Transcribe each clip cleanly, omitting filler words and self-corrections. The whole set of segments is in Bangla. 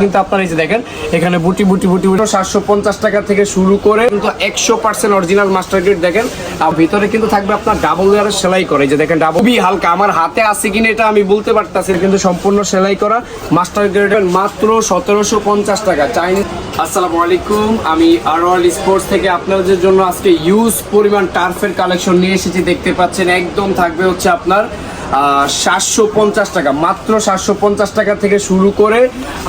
কিন্তু আপনারা এই যে দেখেন এখানে বুটি 750 টাকা থেকে শুরু করে কিন্তু 100% অরিজিনাল মাস্টার গ্রেড দেখেন। আর ভিতরে কিন্তু থাকবে আপনার ডাবল লেয়ারের সেলাই করে, এই যে দেখেন ডাবল হালকা আমার হাতে আছে কিনা এটা আমি বলতে পারতাছি, কিন্তু সম্পূর্ণ সেলাই করা মাস্টার গ্রেডের মাত্র 1750 টাকা চাইনিজ। আসসালামু আলাইকুম, আমি আরওয়াল স্পোর্টস থেকে আপনাদের জন্য আজকে ইউজ পরিমাণ টার্ফের কালেকশন নিয়ে এসেছি। দেখতে পাচ্ছেন একদম থাকবে হচ্ছে আপনার 750 টাকা, মাত্র 750 টাকা থেকে শুরু করে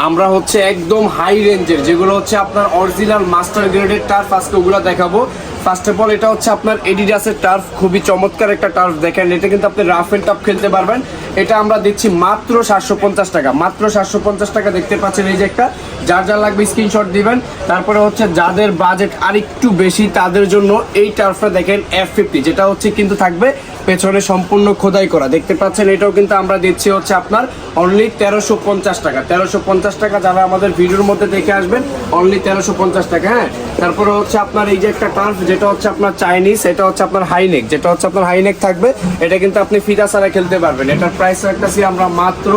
আমরা হচ্ছে একদম হাই রেঞ্জের যেগুলো হচ্ছে আপনার অরিজিনাল মাস্টার গ্রেডের টার্ফ আজকে ওগুলো দেখাবো। ফার্স্ট অফ অল এটা হচ্ছে আপনার এডিডাসের টার্ফ, খুবই চমৎকার একটা টার্ফ দেখেন। এটা কিন্তু আপনি রাফ এন্ড টাফ খেলতে পারবেন। এটা আমরা দিচ্ছি মাত্র 750 টাকা, মাত্র 750 টাকা। দেখতে পাচ্ছেন এই যে একটা, যার যার লাগবে স্ক্রিনশট দিবেন। তারপরে হচ্ছে যাদের বাজেট আরেকটু বেশি তাদের জন্য এই টার্ফটা দেখেন F50, যেটা হচ্ছে কিন্তু থাকবে পেছনে সম্পূর্ণ খোদাই করা। দেখতে পাচ্ছেন এটাও কিন্তু আমরা দিচ্ছি হচ্ছে আপনার অনলি 1350 টাকা, 1350 টাকা। যারা আমাদের ভিডিওর মধ্যে দেখে আসবেন অনলি 1350 টাকা। হ্যাঁ, তারপরে হচ্ছে আপনার এই যে একটা টার্ফ যেটা হচ্ছে আপনার চাইনিজ, এটা হচ্ছে আপনার হাইনেক, যেটা হচ্ছে আপনার হাইনেক থাকবে। এটা কিন্তু আপনি ফিতা ছাড়া খেলতে পারবেন। এটার প্রাইস রাখতেছি আমরা মাত্র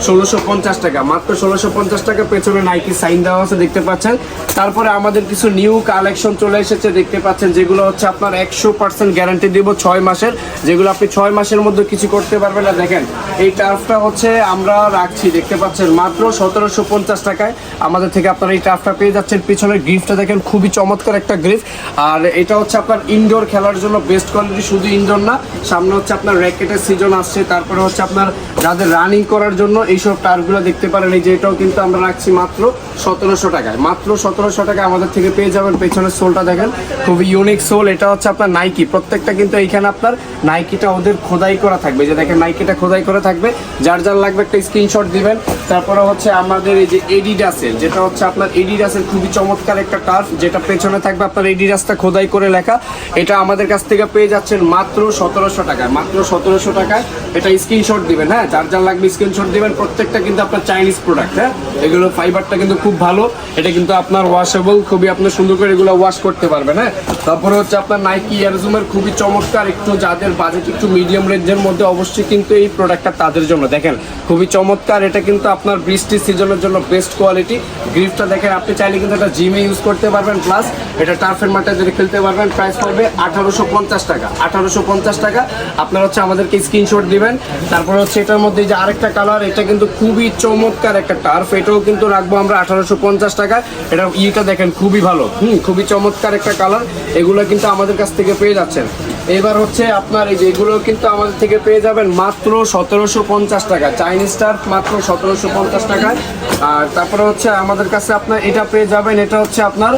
1650 টাকা, মাত্র 1650 টাকা। পেছনে নাইকি সাইন দেওয়া আছে দেখতে পাচ্ছেন। তারপরে আমাদের কিছু নিউ কালেকশন চলে এসেছে দেখতে পাচ্ছেন, যেগুলো হচ্ছে আপনার 100% গ্যারান্টি দিব 6 মাসের, যেগুলো আপনি 6 মাসের মধ্যে কিছু করতে পারবেন না। দেখেন এই টার্ফটা হচ্ছে আমরা রাখছি দেখতে পাচ্ছেন মাত্র 1750 টাকায়। আমাদের থেকে আপনারা এই টার্ফটা পেয়ে যাচ্ছেন। পিছনের গ্রিফটা দেখেন খুবই চমৎকার একটা গ্রিফ। আর এটা হচ্ছে আপনার ইনডোর খেলার জন্য বেস্ট কোয়ালিটি, শুধু ইনডোর না, সামনে হচ্ছে আপনার র্যাকেটের সিজন আসছে। তারপরে হচ্ছে আপনার যাদের রানিং করার জন্য এইসব টার্ফগুলো দেখতে পারেন। এই যে এটাও কিন্তু আমরা রাখছি মাত্র 1700 টাকায়, মাত্র 1700 টাকায় আমাদের থেকে পেয়ে যাবেন। পেছনের সোলটা দেখেন খুবই ইউনিক সোল। এটা হচ্ছে আপনার নাইকি, প্রত্যেকটা কিন্তু এইখানে আপনার নাইকিটা ওদের খোদাই করা থাকবে, যে দেখেন নাইকিটা খোদাই করা থাকবে। যার যার লাগবে একটা স্ক্রিনশট দিবেন। তারপরে হচ্ছে আমাদের এই যে এডিডাসের, যেটা হচ্ছে আপনার এডিডাসের খুবই চমৎকার একটা টার্ফ, যেটা পেছনে থাকবে আপনার এডিডাসটা খোদাই করে লেখা। এটা আমাদের কাছ থেকে পেয়ে যাচ্ছেন মাত্র 1700 টাকায়, মাত্র 1700 টাকায়। এটা স্ক্রিনশট দিবেন। হ্যাঁ, যার যার লাগবে স্ক্রিনশট দিবেন। প্রত্যেকটা কিন্তু আপনার চাইনিজ প্রোডাক্ট। হ্যাঁ, এগুলো ফাইবারটা কিন্তু খুব ভালো। এটা কিন্তু আপনার ওয়াশেবল, খুবই আপনার সুন্দর করে এগুলো ওয়াশ করতে পারবেন। হ্যাঁ, তারপরে হচ্ছে আপনার নাইকি এয়ারজুমের খুবই চমৎকার, একটু যাদের বাজেট একটু মিডিয়াম রেঞ্জের মধ্যে অবশ্যই কিন্তু এই প্রোডাক্টটা তাদের জন্য। দেখেন খুবই চমৎকার। এটা কিন্তু আপনার বৃষ্টির সিজনের জন্য বেস্ট কোয়ালিটি। গ্রিফটা দেখেন, আপনি চাইলে কিন্তু এটা জিমে ইউজ করতে পারবেন, প্লাস এটা টার্ফের মাঠে যদি খেলতে পারবেন। প্রাইস পড়বে 1850 টাকা, 1850 টাকা। আপনারা হচ্ছে আমাদেরকে স্ক্রিনশট দিবেন। তারপরে হচ্ছে এটার মধ্যে যে আরেকটা কালার, এটা কিন্তু খুবই চমৎকার একটা টার্ফ, এটাও কিন্তু রাখবো আমরা 1850 টাকা। এটা ইটা দেখেন খুবই ভালো, খুবই চমৎকার একটা কালার। এগুলো কিন্তু আমাদের কাছ থেকে পেয়ে যাচ্ছেন। এবার হচ্ছে আপনার এই যে এগুলো কিন্তু আমাদের থেকে পেয়ে যাবেন মাত্র 1750 টাকা, চাইনিজ টার্ফ মাত্র 1750 টাকায়। আর তারপরে হচ্ছে আমাদের কাছে আপনার এটা পেয়ে যাবেন, এটা হচ্ছে আপনার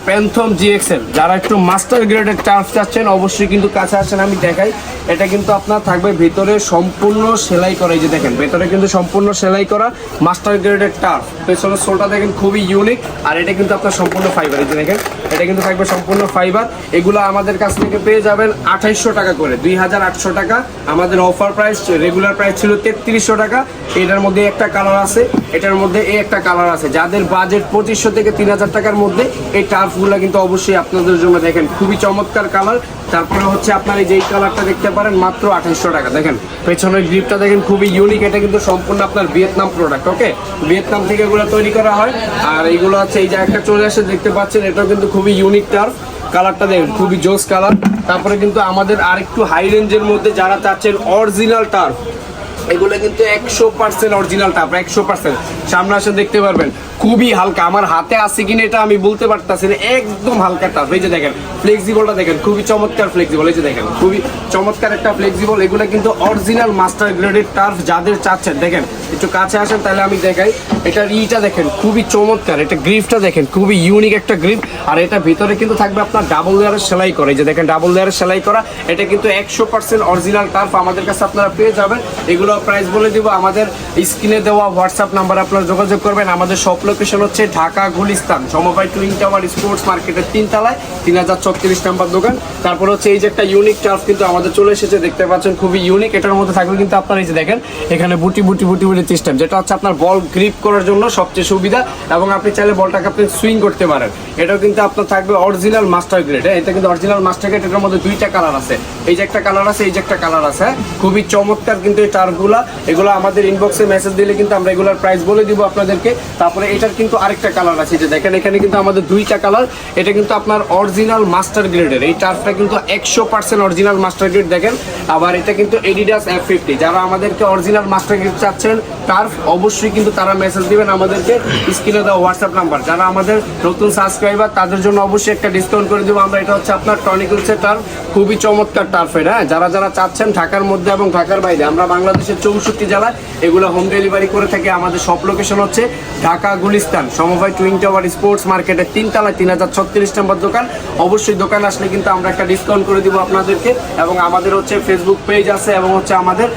প্যান্থম GXL। যারা একটু মাস্টার গ্রেডের টার্ফ চাচ্ছেন অবশ্যই কিন্তু কাছে আসেন, আমি দেখাই। এটা কিন্তু আপনার থাকবে ভিতরে সম্পূর্ণ সেলাই করা, এই যে দেখেন ভেতরে কিন্তু সম্পূর্ণ সেলাই করা মাস্টার গ্রেডের টার্ফ। পেছনের সোলটা দেখেন খুবই ইউনিক। আর এটা কিন্তু আপনার সম্পূর্ণ ফাইবার, এই যে দেখেন এটা কিন্তু থাকবে সম্পূর্ণ ফাইবার। এগুলো আমাদের কাছ থেকে পেয়ে যাবেন 2800 টাকা করে, 2800 টাকা। আমাদের অফার প্রাইস, রেগুলার প্রাইস ছিল 3300 টাকা। এটার মধ্যে একটা কালার আছে, এটার মধ্যে এই একটা কালার আছে। যাদের বাজেট 2500 থেকে 3000 টাকার মধ্যে এই টার্ফগুলো কিন্তু অবশ্যই আপনাদের জন্য। দেখেন খুবই চমৎকার কালার। তারপরে হচ্ছে আপনার এই যে কালারটা দেখতে পারেন মাত্র 2800 টাকা। দেখেন পেছনের গ্রিপটা দেখেন খুবই ইউনিক। এটা কিন্তু সম্পূর্ণ আপনার ভিয়েতনাম প্রোডাক্ট। ওকে, ভিয়েতনাম থেকে এগুলো তৈরি করা হয়। আর এইগুলো হচ্ছে এই যে একটা চলে আসে দেখতে পাচ্ছেন, এটাও কিন্তু খুবই ইউনিক টার্ফ। কালারটা দেখেন খুবই জোস কালার। তারপরে কিন্তু আমাদের আরেকটু হাই রেঞ্জের মধ্যে যারা চাচ্ছেন অরিজিনাল টার্ফ, এগুলো কিন্তু 100% অরিজিনাল টার্ফ, 100%। সামনে আসে দেখতে পারবেন খুবই হালকা, আমার হাতে আছে কিনা এটা আমি বলতে পারতাছি না, একদম হালকা টার্ফ। এই যে দেখেন ফ্লেক্সিবলটা দেখেন খুবই চমৎকার ফ্লেক্সিবল, এই যে দেখেন খুবই চমৎকার একটা ফ্লেক্সিবল। এগুলো কিন্তু অরিজিনাল মাস্টার গ্রেডের টার্ফ। যাদের চাচ্ছেন দেখেন একটু কাছে আসেন তাহলে আমি দেখাই। এটার ইটা দেখেন খুবই চমৎকার, এটা গ্রিফটা দেখেন খুবই ইউনিক একটা গ্রিফ। আর এটা ভিতরে কিন্তু থাকবে আপনার ডাবল লেয়ারের সেলাই করা, এই যে দেখেন ডাবল লেয়ারের সেলাই করা। এটা কিন্তু 100% অরিজিনাল টার্ফ আমাদের কাছে আপনারা পেয়ে যাবেন। এগুলো প্রাইস বলে দিব, আমাদের স্ক্রিনে দেওয়া হোয়াটসঅ্যাপ নাম্বার আপনারা যোগাযোগ করবেন। আমাদের শপ লোকেশন হচ্ছে ঢাকা গুলিস্তান সমবায় টুইন টাওয়ার স্পোর্টস মার্কেটের 3 তলায় 3034 নাম্বার দোকান। তারপর হচ্ছে এই যে একটা ইউনিক টার্ফ কিন্তু আমাদের চলে এসেছে দেখতে পাচ্ছেন, খুবই ইউনিক। এটার মধ্যে থাকবে কিন্তু আপনার এই যে দেখেন এখানে বুটি সিস্টেম, যেটা হচ্ছে আপনার বল গ্রিপ করার জন্য সবচেয়ে সুবিধা। এবং আপনি চাইলে বলটাকে আপনি সুইং করতে পারেন। এটাও কিন্তু আপনার থাকবে অরিজিনাল মাস্টার গ্রেড। এটা কিন্তু অরিজিনাল মাস্টার গ্রেড। এটার মধ্যে দুইটা কালার আছে, এই যে একটা কালার আছে, এই যে একটা কালার আছে, খুবই চমৎকার কিন্তু এই টার্ফগুলা। এগুলো আমাদের ইনবক্সে মেসেজ দিলে কিন্তু আমরা এগুলোর প্রাইস বলে দিব আপনাদেরকে। তারপরে এটার কিন্তু আরেকটা কালার আছে, যে দেখেন এখানে কিন্তু আমাদের দুইটা কালার। এটা কিন্তু আপনার অরিজিনাল মাস্টার গ্রেডের এই টার্ফটা কিন্তু 100% অরিজিনাল মাস্টার গ্রেড দেখেন। আবার এটা কিন্তু এডিডাস F50। যারা আমাদেরকে অরিজিনাল মাস্টার গ্রেড চাচ্ছেন টার্ফ, অবশ্যই কিন্তু তারা মেসেজ দিবেন আমাদেরকে স্ক্রিনে দেওয়া হোয়াটসঅ্যাপ নাম্বার। যারা আমাদের নতুন সাবস্ক্রাইবার তাদের জন্য অবশ্যই একটা ডিসকাউন্ট করে দেবো আমরা। এটা হচ্ছে আপনার টনিকলসের টার্ফ, খুবই চমৎকার টার্ফ এটা। যারা যারা চাচ্ছেন ঢাকার মধ্যে এবং ঢাকার বাইরে, আমরা বাংলাদেশের 64 জেলায় এগুলো হোম ডেলিভারি করে থাকি। আমাদের সব লোকেশন হচ্ছে ঢাকা গুলিস্তান সমবায় টুইন টাওয়ার স্পোর্টস মার্কেটের 3 তলায় 3036 নম্বর দোকান। অবশ্যই দোকান আসলে কিন্তু আমরা একটা ডিসকাউন্ট করে দিব আপনাদেরকে। এবং আমাদের হচ্ছে ফেসবুক পেজ আছে এবং হচ্ছে আমাদের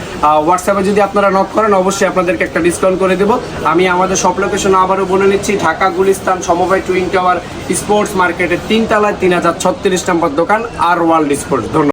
হোয়াটসঅ্যাপে যদি আপনারা নক করেন অবশ্যই আপনাদেরকে একটা ডিসকাউন্ট করে দেবো। আমি আমাদের সব লোকেশন আবারও বলে নিচ্ছি, ঢাকা গুলিস্তান সমবায় টুইন টাওয়ার স্পোর্টস মার্কেটের 3 তলায় 3036 নম্বর দোকান আর ওয়ার্ল্ড স্পোর্টস। ধন্যবাদ।